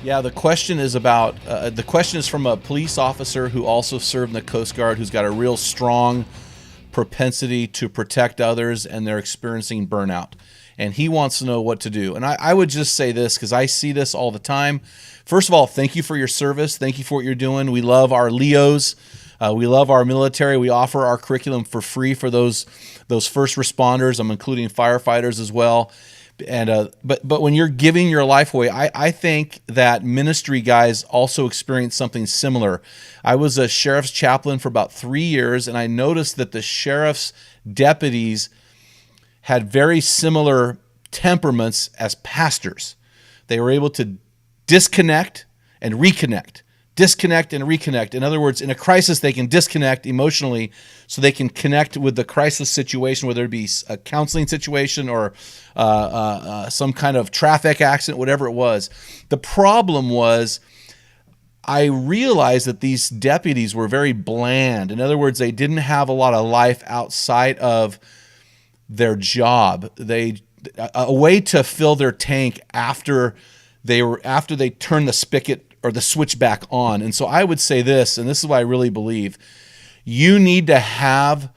Yeah, the question is about the question is from a police officer who also served in the Coast Guard, who's got a real strong propensity to protect others, and they're experiencing burnout. And he wants to know what to do. And I would just say this, because I see this all the time. First of all, thank you for your service. Thank you for what you're doing. We love our Leos. We love our military. We offer our curriculum for free for those first responders. I'm including firefighters as well. And but when you're giving your life away, I think that ministry guys also experience something similar. I was a sheriff's chaplain for about 3 years, and I noticed that the sheriff's deputies had very similar temperaments as pastors. They were able to disconnect and reconnect. Disconnect and reconnect. In other words, in a crisis, they can disconnect emotionally so they can connect with the crisis situation, whether it be a counseling situation or some kind of traffic accident, whatever it was. The problem was I realized that these deputies were very bland. In other words, they didn't have a lot of life outside of their job. A way to fill their tank after they turned the spigot or the switch back on. And so I would say this, and this is what I really believe, you need to have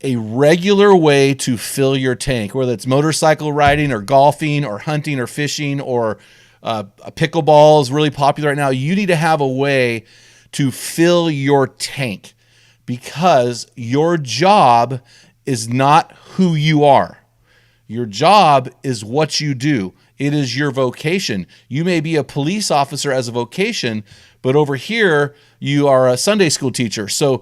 a regular way to fill your tank, whether it's motorcycle riding or golfing or hunting or fishing or pickleball is really popular right now. You need to have a way to fill your tank, because your job is not who you are. Your job is what you do. It is your vocation. You may be a police officer as a vocation, but over here you are a Sunday school teacher. So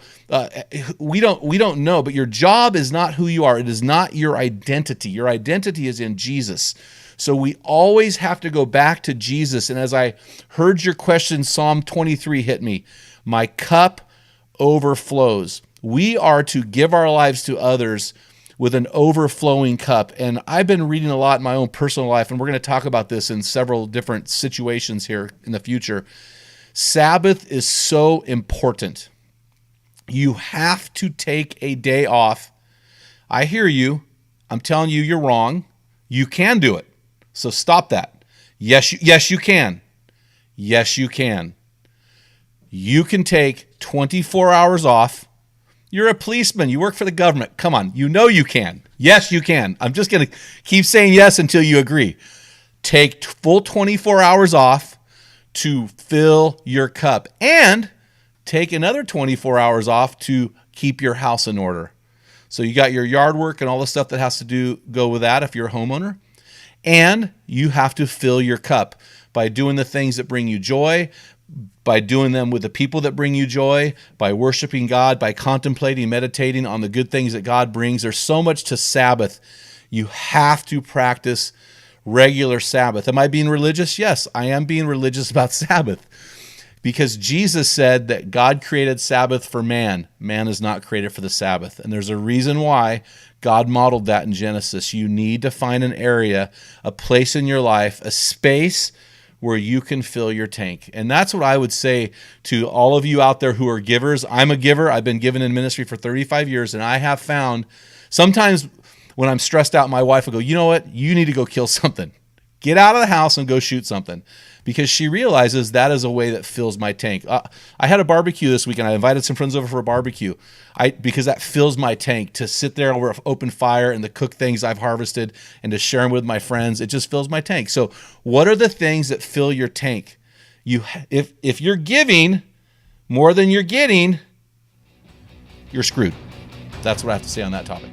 we don't know, but your job is not who you are. It is not your identity. Your identity is in Jesus. So we always have to go back to Jesus. And as I heard your question, Psalm 23 hit me. My cup overflows. We are to give our lives to others with an overflowing cup. And I've been reading a lot in my own personal life, and we're going to talk about this in several different situations here in the future. Sabbath is so important. You have to take a day off. I hear you. I'm telling you, you're wrong. You can do it. So stop that. Yes, you can. Yes, you can. You can take 24 hours off. You're a policeman. You work for the government. Come on. You know you can. Yes, you can. I'm just going to keep saying yes until you agree. Take full 24 hours off to fill your cup, and take another 24 hours off to keep your house in order. So you got your yard work and all the stuff that has to go with that if you're a homeowner. And you have to fill your cup by doing the things that bring you joy, by doing them with the people that bring you joy, by worshiping God, by contemplating, meditating on the good things that God brings. There's so much to Sabbath. You have to practice regular Sabbath. Am I being religious? Yes, I am being religious about Sabbath, because Jesus said that God created Sabbath for man. Man is not created for the Sabbath. And there's a reason why God modeled that in Genesis. You need to find an area, a place in your life, a space where you can fill your tank. And that's what I would say to all of you out there who are givers. I'm a giver. I've been giving in ministry for 35 years, and I have found sometimes when I'm stressed out, my wife will go, you know what? You need to go kill something. Get out of the house and go shoot something, because she realizes that is a way that fills my tank. I had a barbecue this weekend. I invited some friends over for a barbecue because that fills my tank, to sit there over an open fire and to cook things I've harvested and to share them with my friends. It just fills my tank. So what are the things that fill your tank? If you're giving more than you're getting, you're screwed. That's what I have to say on that topic.